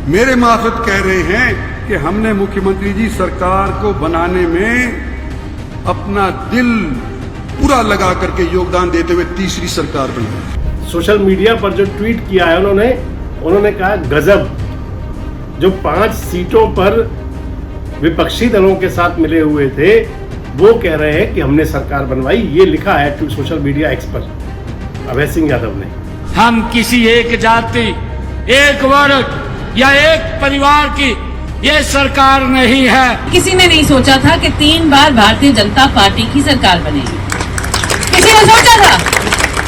मेरे मार्फत कह रहे हैं कि हमने मुख्यमंत्री जी सरकार को बनाने में अपना दिल पूरा लगा करके योगदान देते हुए तीसरी सरकार बनाई। सोशल मीडिया पर जो ट्वीट किया है उन्होंने कहा गजब, जो 5 सीटों पर विपक्षी दलों के साथ मिले हुए थे वो कह रहे हैं कि हमने सरकार बनवाई। ये लिखा है सोशल मीडिया एक्स पर अभय सिंह यादव ने। हम किसी एक जाति, एक वर्ग या एक परिवार की ये सरकार नहीं है। किसी ने नहीं सोचा था कि 3 बार भारतीय जनता पार्टी की सरकार बनेगी। किसी ने सोचा था?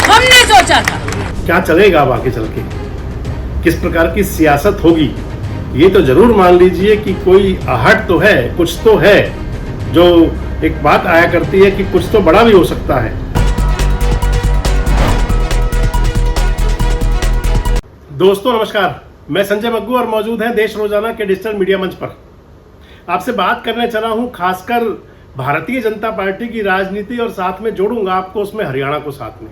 हमने सोचा था। क्या चलेगा अब आगे चल के, किस प्रकार की सियासत होगी, ये तो जरूर मान लीजिए कि कोई आहट तो है, कुछ तो है। जो एक बात आया करती है कि कुछ तो बड़ा भी हो सकता है। दोस्तों नमस्कार, मैं संजय मग्गू और मौजूद है देश रोजाना के डिजिटल मीडिया मंच पर। आपसे बात करने चला हूं खासकर भारतीय जनता पार्टी की राजनीति और साथ में जोड़ूंगा आपको उसमें हरियाणा को साथ में।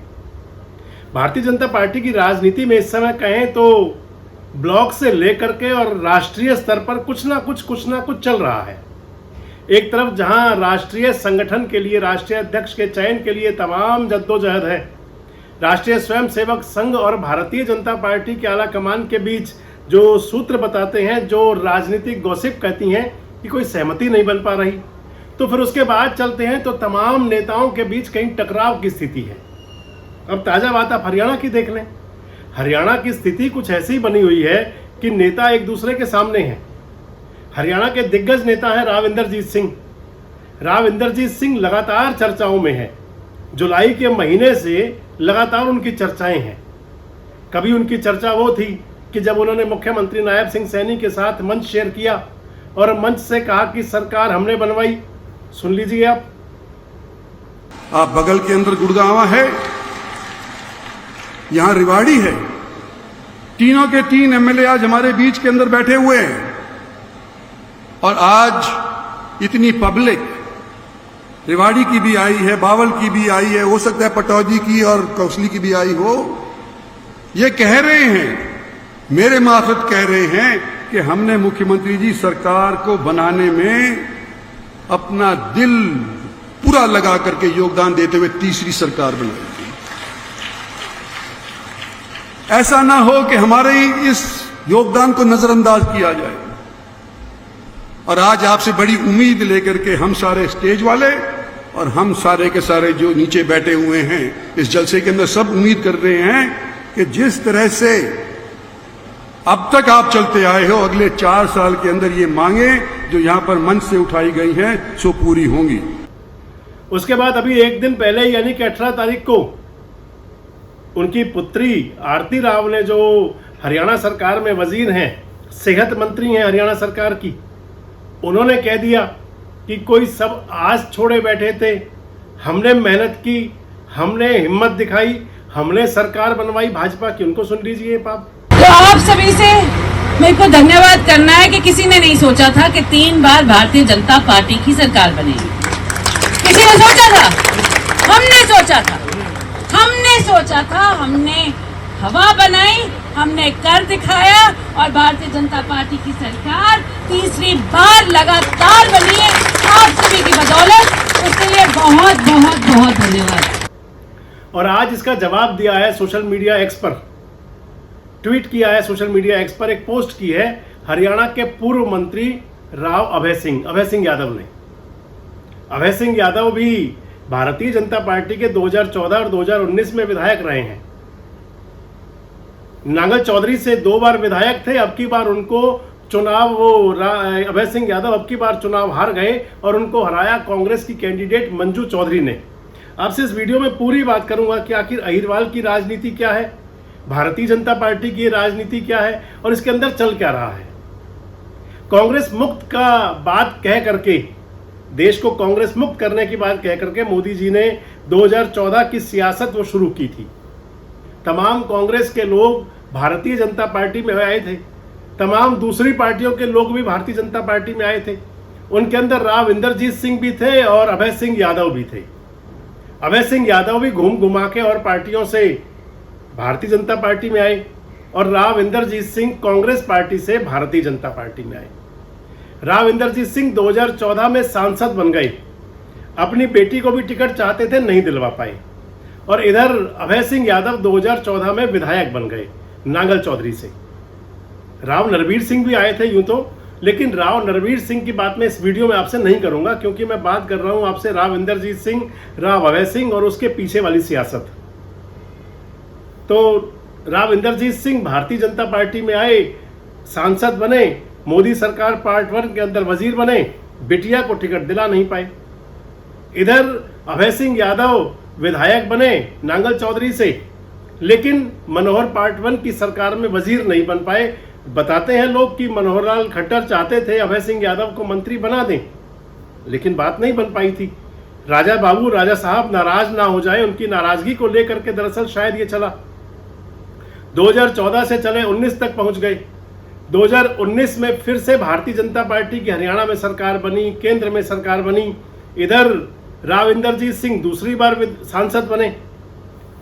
भारतीय जनता पार्टी की राजनीति में इस समय कहें तो ब्लॉक से लेकर के और राष्ट्रीय स्तर पर कुछ ना कुछ चल रहा है। एक तरफ जहां राष्ट्रीय संगठन के लिए, राष्ट्रीय अध्यक्ष के चयन के लिए तमाम जद्दोजहद है, राष्ट्रीय स्वयंसेवक संघ और भारतीय जनता पार्टी के आला कमान के बीच जो सूत्र बताते हैं, जो राजनीतिक गॉसिप कहती हैं कि कोई सहमति नहीं बन पा रही, तो फिर उसके बाद चलते हैं तो तमाम नेताओं के बीच कहीं टकराव की स्थिति है। अब ताजा बात आप हरियाणा की देख लें। हरियाणा की स्थिति कुछ ऐसी बनी हुई है कि नेता एक दूसरे के सामने हैं। हरियाणा के दिग्गज नेता हैं राव इंदरजीत सिंह। राव इंदरजीत सिंह लगातार चर्चाओं में है। जुलाई के महीने से लगातार उनकी चर्चाएं हैं। कभी उनकी चर्चा वो थी कि जब उन्होंने मुख्यमंत्री नायब सिंह सैनी के साथ मंच शेयर किया और मंच से कहा कि सरकार हमने बनवाई। सुन लीजिए आप बगल के अंदर गुड़गांवा है, यहां रिवाड़ी है, तीनों के 3 एमएलए आज हमारे बीच के अंदर बैठे हुए हैं। और आज इतनी पब्लिक रिवाड़ी की भी आई है, बावल की भी आई है, हो सकता है पटौदी की और कौसली की भी आई हो। ये कह रहे हैं, मेरे मार्फत कह रहे हैं कि हमने मुख्यमंत्री जी सरकार को बनाने में अपना दिल पूरा लगा करके योगदान देते हुए तीसरी सरकार बनाई। ऐसा ना हो कि हमारे इस योगदान को नजरअंदाज किया जाए। और आज आपसे बड़ी उम्मीद लेकर के हम सारे स्टेज वाले और हम सारे के सारे जो नीचे बैठे हुए हैं इस जलसे के अंदर सब उम्मीद कर रहे हैं कि जिस तरह से अब तक आप चलते आए हो, अगले 4 साल के अंदर ये मांगे जो यहां पर मंच से उठाई गई हैं सो पूरी होंगी। उसके बाद अभी एक दिन पहले यानी कि 18 तारीख को उनकी पुत्री आरती राव ने, जो हरियाणा सरकार में वजीर हैं, सेहत मंत्री हैं हरियाणा सरकार की, उन्होंने कह दिया कि कोई सब आस छोड़े बैठे थे, हमने मेहनत की, हमने हिम्मत दिखाई, हमने सरकार बनवाई भाजपा की। उनको सुन लीजिए आप। तो आप सभी से मेरे को धन्यवाद करना है कि किसी ने नहीं सोचा था कि 3 बार भारतीय जनता पार्टी की सरकार बनेगी। किसी ने सोचा था? हमने सोचा था। हमने सोचा था, हमने हवा बनाई, हमने कर दिखाया और भारतीय जनता पार्टी की सरकार तीसरी बार लगातार बनी है आप सभी की बदौलत। उसके लिए बहुत बहुत बहुत धन्यवाद। और आज इसका जवाब दिया है सोशल मीडिया एक्स पर, ट्वीट किया है सोशल मीडिया एक्स पर, एक पोस्ट की है हरियाणा के पूर्व मंत्री राव अभय सिंह यादव ने। अभय सिंह यादव भी भारतीय जनता पार्टी के 2014 और 2019 में विधायक रहे हैं। नांगल चौधरी से 2 बार विधायक थे। अब की बार उनको चुनाव, अभय सिंह यादव अब की बार चुनाव हार गए और उनको हराया कांग्रेस की कैंडिडेट मंजू चौधरी ने। आपसे इस वीडियो में पूरी बात करूंगा कि आखिर अहिरवाल की राजनीति क्या है, भारतीय जनता पार्टी की राजनीति क्या है और इसके अंदर चल क्या रहा है। कांग्रेस मुक्त का बात कह करके, देश को कांग्रेस मुक्त करने की बात कह करके मोदी जी ने 2014 की सियासत वो शुरू की थी। तमाम कांग्रेस के लोग भारतीय जनता पार्टी में आए थे, तमाम दूसरी पार्टियों के लोग भी भारतीय जनता पार्टी में आए थे। उनके अंदर राव इंदरजीत सिंह भी थे और अभय सिंह यादव भी थे। अभय सिंह यादव भी घूम घुमा के और पार्टियों से भारतीय जनता पार्टी में आए। और राव इंदरजीत सिंह कांग्रेस पार्टी से भारतीय जनता पार्टी में आए। राव इंदरजीत सिंह 2014 में सांसद बन गए। अपनी बेटी को भी टिकट चाहते थे, नहीं दिलवा पाए। और इधर अभय सिंह यादव 2014 में विधायक बन गए नांगल चौधरी से। राव नरवीर सिंह भी आए थे यूं तो, लेकिन राव नरवीर सिंह की बात मैं इस वीडियो में आपसे नहीं करूंगा, क्योंकि मैं बात कर रहा हूं आपसे राव इंदरजीत सिंह, राव अभय सिंह और उसके पीछे वाली सियासत। तो राव इंदरजीत सिंह भारतीय जनता पार्टी में आए, सांसद बने, मोदी सरकार पार्ट 1 के अंदर वजीर बने, बिटिया को टिकट दिला नहीं पाए। इधर अभय सिंह यादव विधायक बने नांगल चौधरी से, लेकिन मनोहर पार्ट 1 की सरकार में वजीर नहीं बन पाए। बताते हैं लोग कि मनोहर लाल खट्टर चाहते थे अभय सिंह यादव को मंत्री बना दें, लेकिन बात नहीं बन पाई थी। राजा बाबू, राजा साहब नाराज ना हो जाए, उनकी नाराजगी को लेकर के दरअसल शायद ये चला। 2014 से चले 19 तक पहुंच गए। 2019 में फिर से भारतीय जनता पार्टी की हरियाणा में सरकार बनी, केंद्र में सरकार बनी। इधर राव इंदरजीत सिंह दूसरी बार सांसद बने।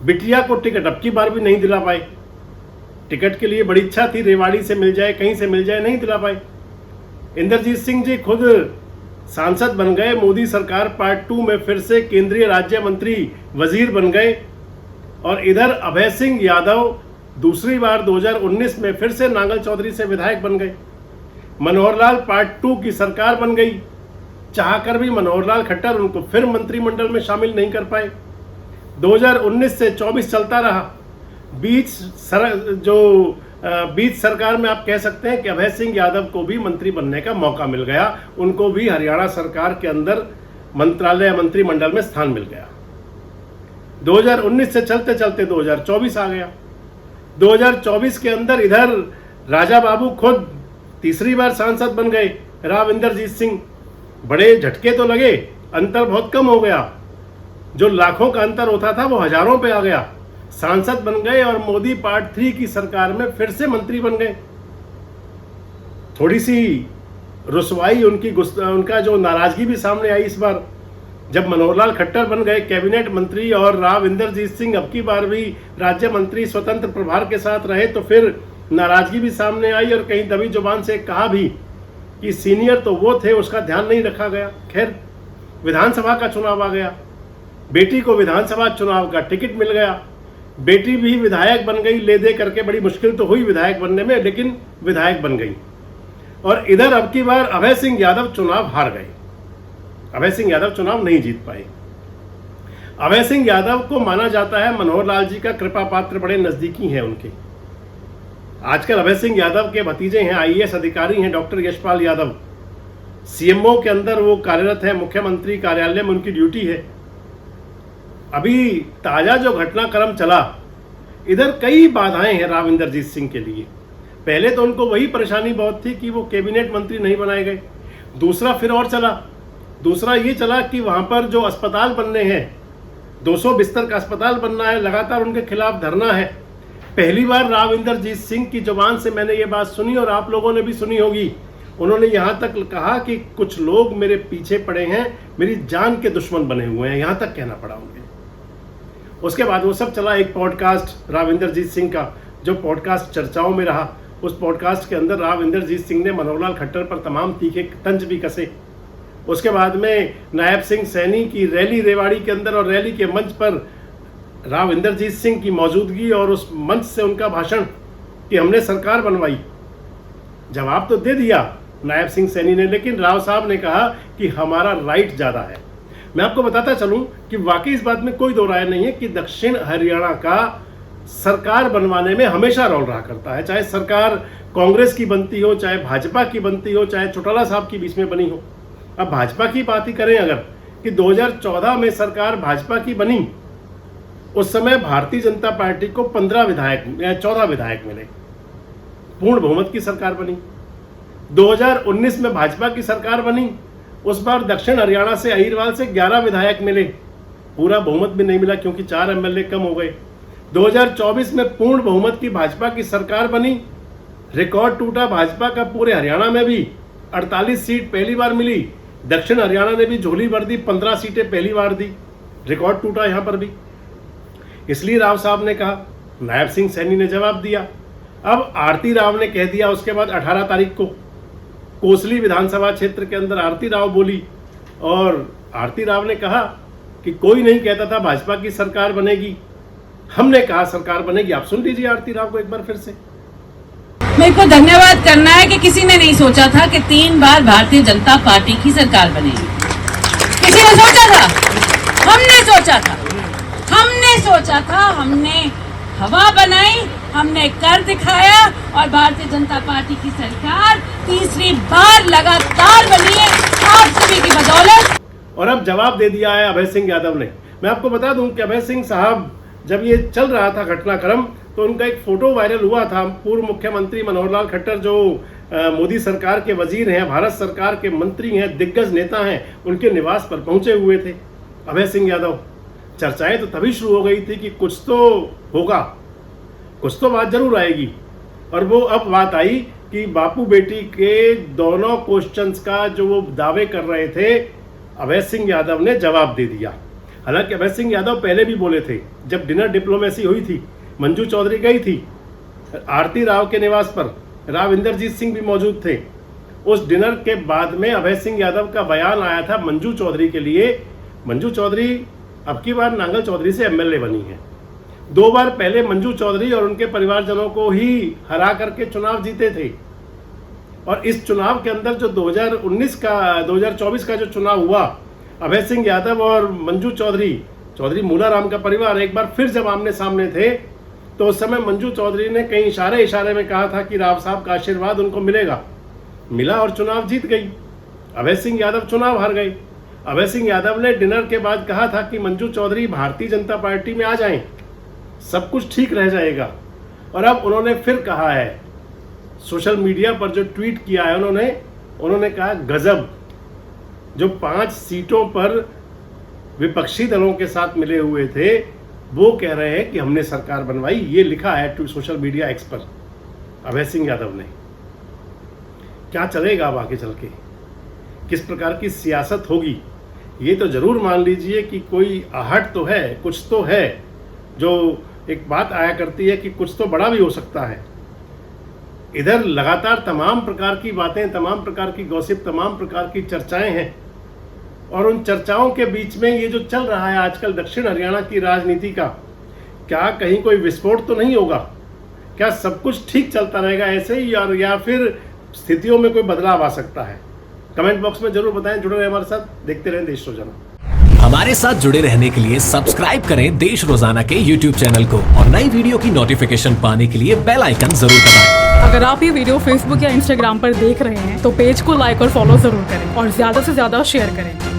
बिटिया को टिकट अब की बार भी नहीं दिला पाए। टिकट के लिए बड़ी इच्छा थी, रेवाड़ी से मिल जाए, कहीं से मिल जाए, नहीं दिला पाए। इंदरजीत सिंह जी खुद सांसद बन गए, मोदी सरकार पार्ट 2 में फिर से केंद्रीय राज्य मंत्री वजीर बन गए। और इधर अभय सिंह यादव दूसरी बार 2019 में फिर से नांगल चौधरी से विधायक बन गए। मनोहर लाल पार्ट 2 की सरकार बन गई, चाहकर भी मनोहर लाल खट्टर उनको फिर मंत्रिमंडल में शामिल नहीं कर पाए। 2019 से 24 चलता रहा। बीच सरकार में आप कह सकते हैं कि अभय सिंह यादव को भी मंत्री बनने का मौका मिल गया, उनको भी हरियाणा सरकार के अंदर मंत्रालय मंत्रिमंडल में स्थान मिल गया। 2019 से चलते चलते 2024 आ गया। 2024 के अंदर इधर राजा बाबू खुद तीसरी बार सांसद बन गए, राव इंदरजीत सिंह। बड़े झटके तो लगे, अंतर बहुत कम हो गया। जो लाखों का अंतर होता था वो हजारों पे आ गया। सांसद बन गए और मोदी पार्ट 3 की सरकार में फिर से मंत्री बन गए। थोड़ी सी रुसवाई उनका जो नाराजगी भी सामने आई इस बार, जब मनोहर लाल खट्टर बन गए कैबिनेट मंत्री और राव इंदरजीत सिंह अब की बार भी राज्य मंत्री स्वतंत्र प्रभार के साथ रहे, तो फिर नाराजगी भी सामने आई और कहीं दबी जुबान से कहा भी कि सीनियर तो वो थे, उसका ध्यान नहीं रखा गया। खैर, विधानसभा का चुनाव आ गया, बेटी को विधानसभा चुनाव का टिकट मिल गया। बेटी भी विधायक बन गई, ले दे करके बड़ी मुश्किल तो हुई विधायक बनने में, लेकिन विधायक बन गई। और इधर अब की बार अभय सिंह यादव चुनाव हार गए। अभय सिंह यादव चुनाव नहीं जीत पाए। अभय सिंह यादव को माना जाता है मनोहर लाल जी का कृपा पात्र, बड़े नजदीकी हैं उनके। आजकल अभय सिंह यादव के भतीजे हैं, IAS अधिकारी हैं, डॉक्टर यशपाल यादव। CMO के अंदर वो कार्यरत है, मुख्यमंत्री कार्यालय में उनकी ड्यूटी है। अभी ताजा जो घटनाक्रम चला, इधर कई बाधाएं हैं राव इंदरजीत सिंह के लिए। पहले तो उनको वही परेशानी बहुत थी कि वो कैबिनेट मंत्री नहीं बनाए गए। दूसरा फिर और चला, दूसरा ये चला कि वहां पर जो अस्पताल बनने हैं, 200 बिस्तर का अस्पताल बनना है, लगातार उनके खिलाफ धरना है। पहली बार राव इंदरजीत सिंह की जुबान से मैंने ये बात सुनी और आप लोगों ने भी सुनी होगी। उन्होंने यहाँ तक कहा कि कुछ लोग मेरे पीछे पड़े हैं, मेरी जान के दुश्मन बने हुए हैं, यहाँ तक कहना पड़ा उन्हें। उसके बाद वो सब चला, एक पॉडकास्ट राव इंदरजीत सिंह का, जो पॉडकास्ट चर्चाओं में रहा। उस पॉडकास्ट के अंदर राव इंदरजीत सिंह ने मनोहर लाल खट्टर पर तमाम तीखे तंज भी कसे। उसके बाद में नायब सिंह सैनी की रैली रेवाड़ी के अंदर, और रैली के मंच पर राव इंदरजीत सिंह की मौजूदगी और उस मंच से उनका भाषण कि हमने सरकार बनवाई। जवाब तो दे दिया नायब सिंह सैनी ने, लेकिन राव साहब ने कहा कि हमारा राइट ज़्यादा है। मैं आपको बताता चलूं कि वाकई इस बात में कोई दो राय नहीं है कि दक्षिण हरियाणा का सरकार बनवाने में हमेशा रोल रहा करता है, चाहे सरकार कांग्रेस की बनती हो, चाहे भाजपा की बनती हो, चाहे चौटाला साहब की बीच में बनी हो। अब भाजपा की बात ही करें अगर, कि 2014 में सरकार भाजपा की बनी, उस समय भारतीय जनता पार्टी को 14 विधायक मिले, पूर्ण बहुमत की सरकार बनी। 2019 में भाजपा की सरकार बनी, उस बार दक्षिण हरियाणा से अहिरवाल से 11 विधायक मिले, पूरा बहुमत भी नहीं मिला क्योंकि 4 MLA कम हो गए। 2024 में पूर्ण बहुमत की भाजपा की सरकार बनी, रिकॉर्ड टूटा भाजपा का, पूरे हरियाणा में भी 48 सीट पहली बार मिली। दक्षिण हरियाणा ने भी झोली भर दी, 15 सीटें पहली बार दी, रिकॉर्ड टूटा यहां पर भी। इसलिए राव साहब ने कहा, नायब सिंह सैनी ने जवाब दिया, अब आरती राव ने कह दिया, उसके बाद 18 तारीख को कोसली विधानसभा क्षेत्र के अंदर आरती राव बोली और आरती राव ने कहा कि कोई नहीं कहता था भाजपा की सरकार बनेगी, हमने कहा सरकार बनेगी। आप सुन लीजिए आरती राव को एक बार फिर से। मेरे को धन्यवाद करना है कि किसी ने नहीं सोचा था कि 3 बार भारतीय जनता पार्टी की सरकार बनेगी। किसी ने सोचा था? हमने सोचा था, हमने सोचा था, हमने हवा बनाई, हमने कर दिखाया और भारतीय जनता पार्टी की सरकार तीसरी बार लगातार बनी है आप सभी की बदौलत। और अब जवाब दे दिया है अभय सिंह यादव ने। मैं आपको बता दूं कि अभय सिंह साहब जब ये चल रहा था घटनाक्रम तो उनका एक फोटो वायरल हुआ था। पूर्व मुख्यमंत्री मनोहर लाल खट्टर जो मोदी सरकार के वजीर हैं, भारत सरकार के मंत्री हैं, दिग्गज नेता हैं, उनके निवास पर पहुंचे हुए थे अभय सिंह यादव। चर्चाएं तो तभी शुरू हो गई थी कि कुछ तो होगा, कुछ तो बात जरूर आएगी। और वो अब बात आई कि बापू बेटी के दोनों क्वेश्चंस का जो वो दावे कर रहे थे अभय सिंह यादव ने जवाब दे दिया। हालांकि अभय सिंह यादव पहले भी बोले थे, जब डिनर डिप्लोमेसी हुई थी, मंजू चौधरी गई थी आरती राव के निवास पर, राव इंद्रजीत सिंह भी मौजूद थे। उस डिनर के बाद में अभय सिंह यादव का बयान आया था मंजू चौधरी के लिए। मंजू चौधरी अब की बार नांगल चौधरी से एमएलए बनी है। 2 बार पहले मंजू चौधरी और उनके परिवारजनों को ही हरा करके चुनाव जीते थे। और इस चुनाव के अंदर जो 2024 का जो चुनाव हुआ, अभय सिंह यादव और मंजू चौधरी मूलाराम का परिवार एक बार फिर जब आमने सामने थे तो उस समय मंजू चौधरी ने कई इशारे में कहा था कि राव साहब का आशीर्वाद उनको मिलेगा। मिला और चुनाव जीत गई। अभय सिंह यादव चुनाव हार गए। अभय सिंह यादव ने डिनर के बाद कहा था कि मंजू चौधरी भारतीय जनता पार्टी में आ जाएं, सब कुछ ठीक रह जाएगा। और अब उन्होंने फिर कहा है, सोशल मीडिया पर जो ट्वीट किया है उन्होंने कहा गजब, जो 5 सीटों पर विपक्षी दलों के साथ मिले हुए थे वो कह रहे हैं कि हमने सरकार बनवाई। ये लिखा है सोशल मीडिया एक्स पर अभय सिंह यादव ने। क्या चलेगा अब आगे चल के, किस प्रकार की सियासत होगी, ये तो जरूर मान लीजिए कि कोई आहट तो है, कुछ तो है। जो एक बात आया करती है कि कुछ तो बड़ा भी हो सकता है। इधर लगातार तमाम प्रकार की बातें, तमाम प्रकार की गॉसिप, तमाम प्रकार की चर्चाएं हैं। और उन चर्चाओं के बीच में ये जो चल रहा है आजकल दक्षिण हरियाणा की राजनीति का, क्या कहीं कोई विस्फोट तो नहीं होगा? क्या सब कुछ ठीक चलता रहेगा ऐसे ही, और या फिर स्थितियों में कोई बदलाव आ सकता है? कमेंट बॉक्स में जरूर बताएं। जुड़े रहें हमारे साथ, देखते रहें देश रोजाना। हमारे साथ जुड़े रहने के लिए सब्सक्राइब करें देश रोजाना के YouTube चैनल को और नई वीडियो की नोटिफिकेशन पाने के लिए बेल आइकन जरूर दबाएं। अगर आप ये वीडियो Facebook या Instagram पर देख रहे हैं तो पेज को लाइक और फॉलो जरूर करें और ज्यादा से ज्यादा शेयर करें।